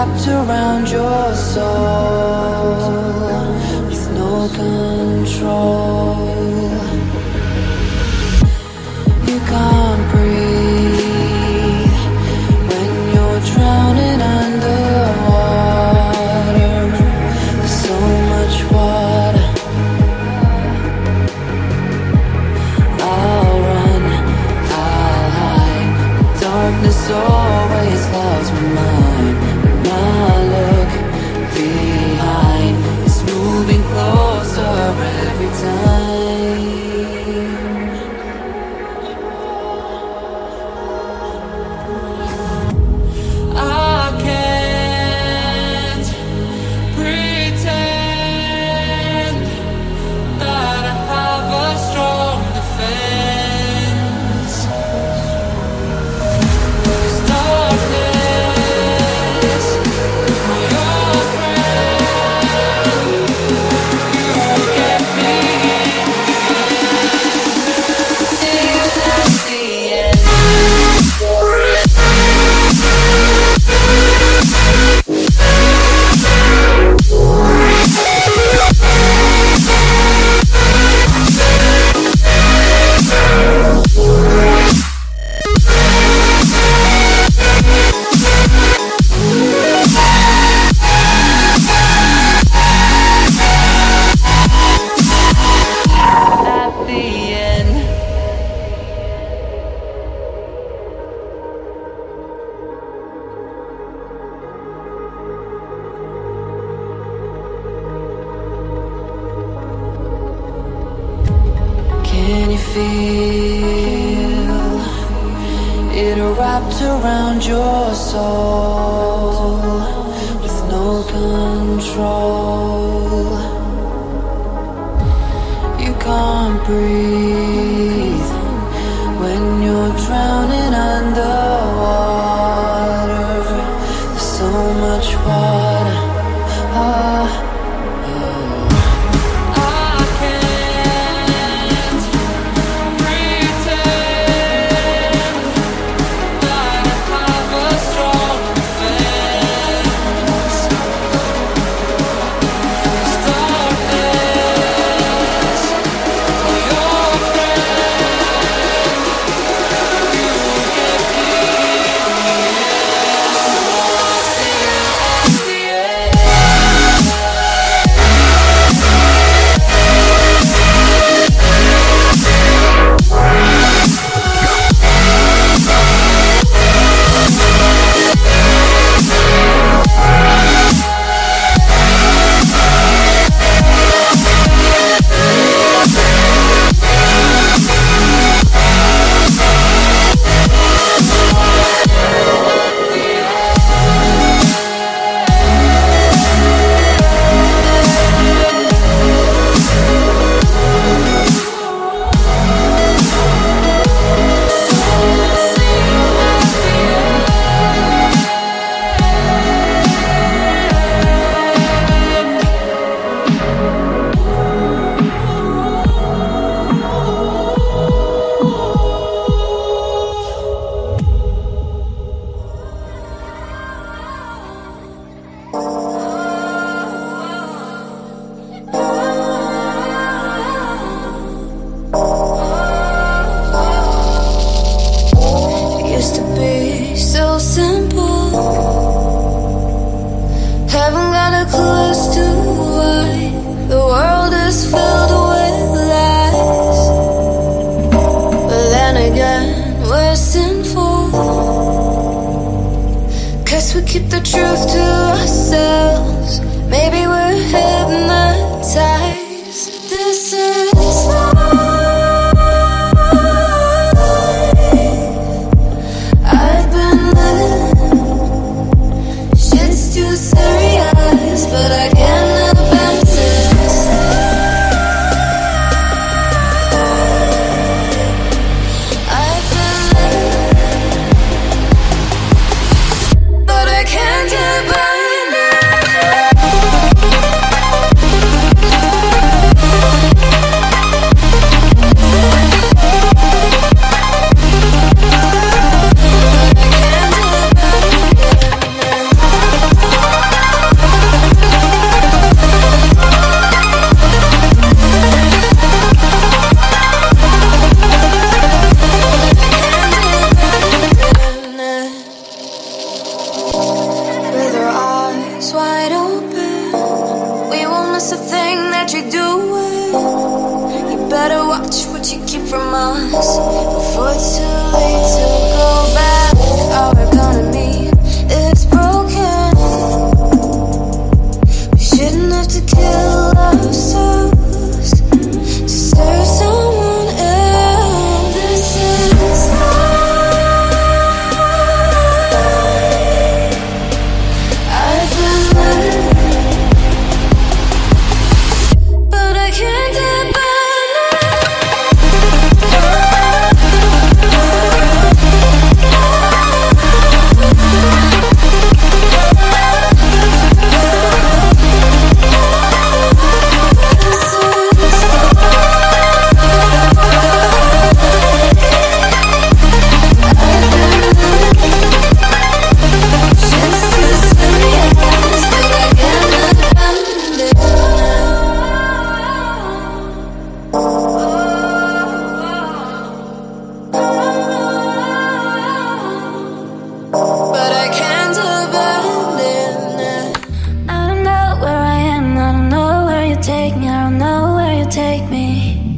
wrapped around your soul with no control. You can't breathe when you're drowning underwater. There's so much water. I'll run, I'll hide. Darkness always clouds my mind. When I look behind, it's moving closer every time. I can't pretend that I have a strong defense. 'Cause darkness, my old friend, you get me even at the end. At the end. Can you feel it wrapped around your soul with no control? You can't breathe when you're drowning underwater. There's so much water. I can't pretend that I have a strong defense. 'Cause darkness, my old friend, you get me at the end. It used to be so simple. Haven't got a clue as to why the world is filled with lies. But then again, we're sinful, 'cause we keep the truth to ourselves. Maybe we're hypnotized. This is I've been living. Shit's too serious, but I can't abandon this. I've been living, but I can't abandon. promise a thing that you do it. You better watch what you keep from us before it's too late to go back. Our economy is broken. We shouldn't have to kill ourselves to serve someone else. This is life. I've been learning, but I can't abandon. But I can't abandon it. I don't know where I am, I don't know where you take me, I don't know where you take me.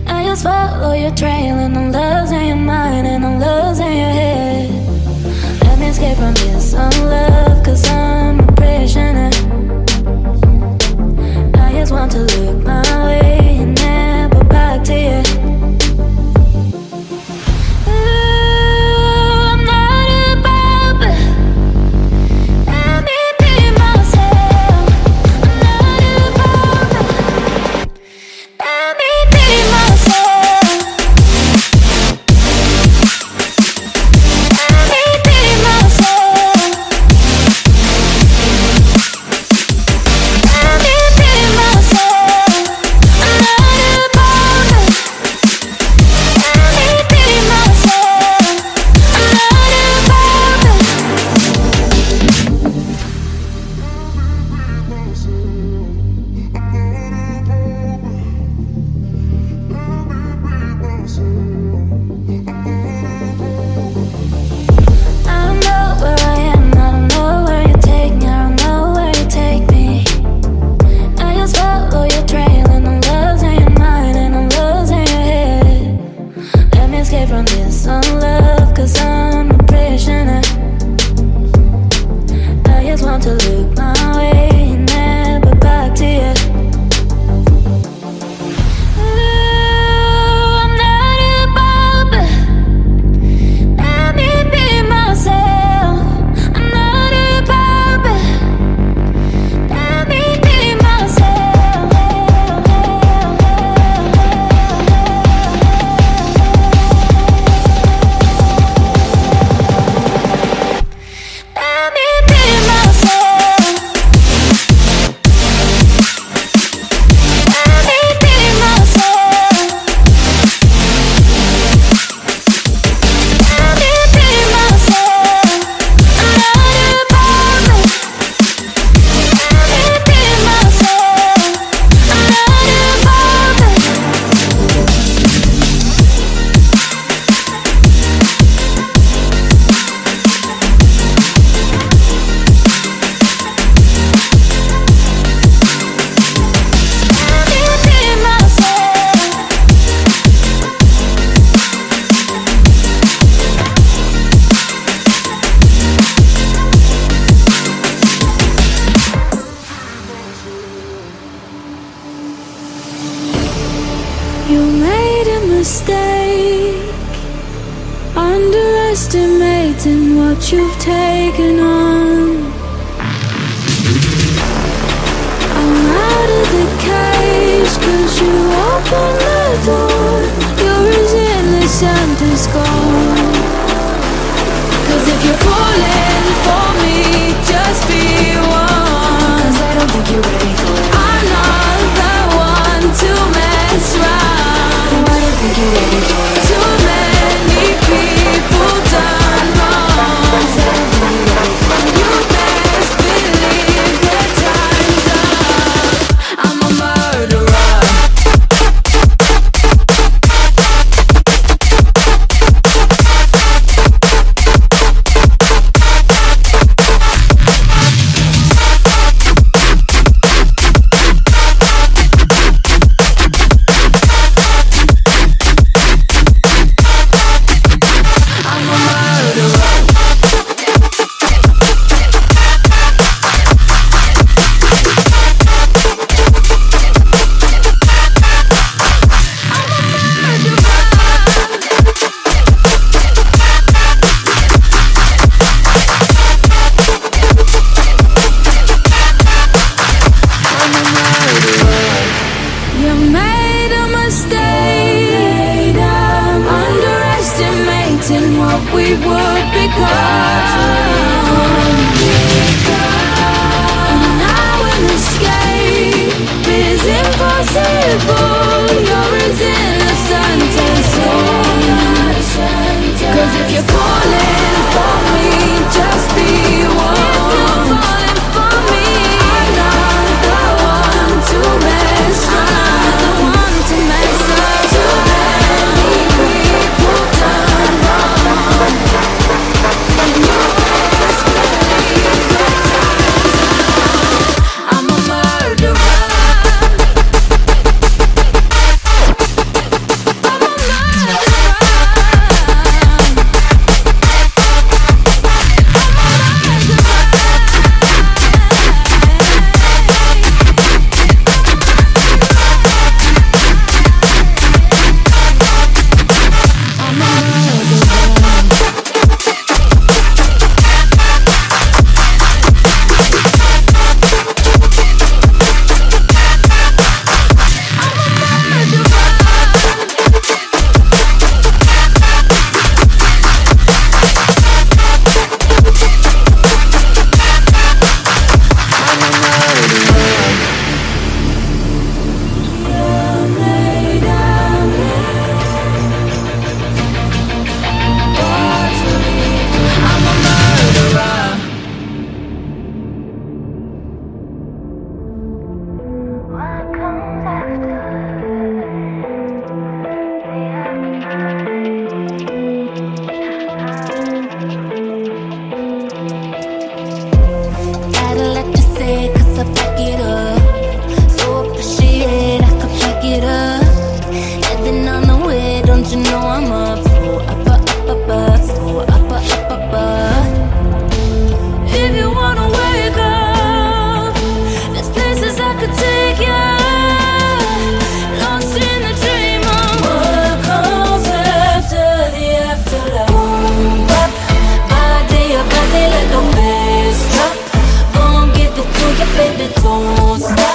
I just follow your trail and I'm losing your mind and I'm losing your head. Let me escape from this unlove, cause I'm a prisoner. I just want to look my way and never back to you. I'm not above it. Let me be myself. I'm not above it. Let me be myself. Let me be myself. Let me be myself. I'm not above it. Let me be myself. I'm not above it. I don't know where I am, I don't know where you take me, I don't know where you take me. I just follow your trail and I'm losing your mind and I'm losing your head. Let me escape from this unlove, cause I'm a prisoner. I just want to look my way and never back to you. I'm not above it. Let me be myself. I'm not above it. Let me be myself. Let me be myself. Let me be myself. Let me be myself. I'm not above it. Let me be myself. I'm not above it. Let me be myself. You made a mistake, underestimating what you've taken on. I'm out of the cage, cause you opened the door. You're as innocent as gone. Cause if you're falling for me, just be one. Cause I don't think you're ready for it. I'm not the one to mess around. No, I don't think you're ready for it. Too many people done wrong. Cause I don't think you're ready for it. You best believe that time's up. I'm a murderer. won't stop.